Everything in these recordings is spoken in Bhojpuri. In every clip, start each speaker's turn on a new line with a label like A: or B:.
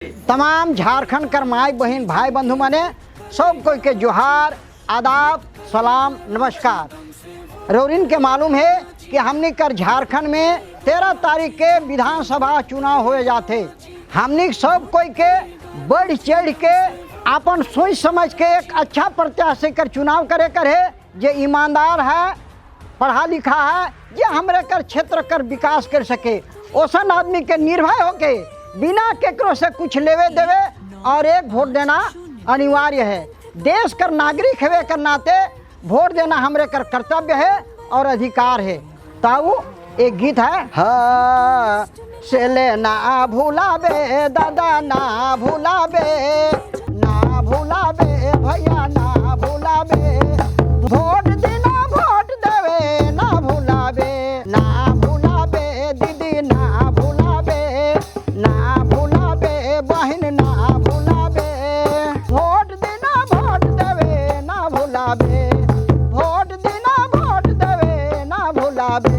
A: तमाम झारखंड कर माई बहन भाई बंधु मने सब कोई के जोहार आदाब सलाम नमस्कार। रोरिन के मालूम है कि हमने कर झारखंड में 13 तारीख के विधानसभा चुनाव हुए जाते। हमने सब कोई के बढ़ चढ़ के अपन सोच समझ के एक अच्छा प्रत्याशी कर चुनाव करे जे ईमानदार है, पढ़ा लिखा है, जे हमरे कर क्षेत्र कर विकास कर सके। ओसन आदमी के निर्भय होके बिना केकरो से कुछ लेवे देवे और एक वोट देना अनिवार्य है। देश कर नागरिक हवे कर नाते वोट देना हमरे कर कर्तव्य है और अधिकार है। ताऊ एक गीत है, हाँ से लेना भूलाबे दादा ना भूलाबे भैया ना भूलाबे, वोट देना वोट देवे ना भूलाबे दीदी ना भूलाबे बहन ना भूलाबे, वोट देना वोट देवे ना भूलाबे, वोट देना वोट देवे ना भूलाबे।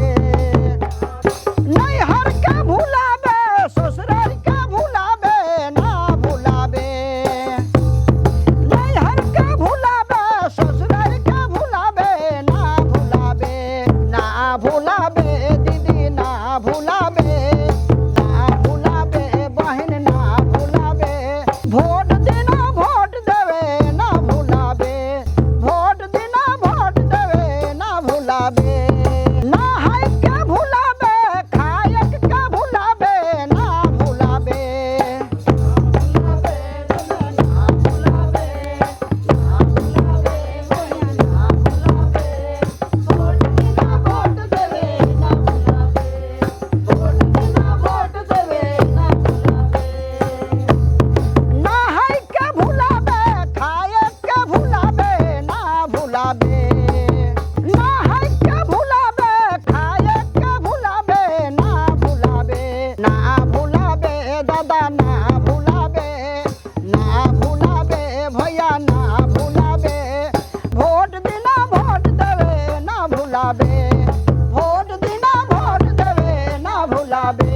A: नैहर का भूलाबे ससुराल का भूलाबे ना भूलाबे, नैहर का भूलाबे ससुराल का भूलाबे ना भूलाबे दीदी ना भूलाबे बहन ना भूलाबे, वोट देना वोट देवे ना भूलाबे, वोट देना वोट देवे ना भूलाबे। नहाय के भूलाबे खायक के भूलाबे ना भूलाबे, नहाय के भूलाबे खायक के भूलाबे ना भूलाबे, नहाय के भूलाबे खायक के भूलाबे ना भूलाबे दादा ना भूलाबे भैया ना भूलाबे, वोट देना वोट देवे ना भूलाबे, वोट देना वोट देवे ना भूलाबे।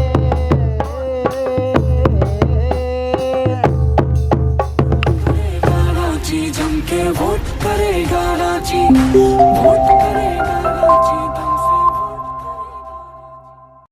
B: रांची जम के वोट करेगा रांची।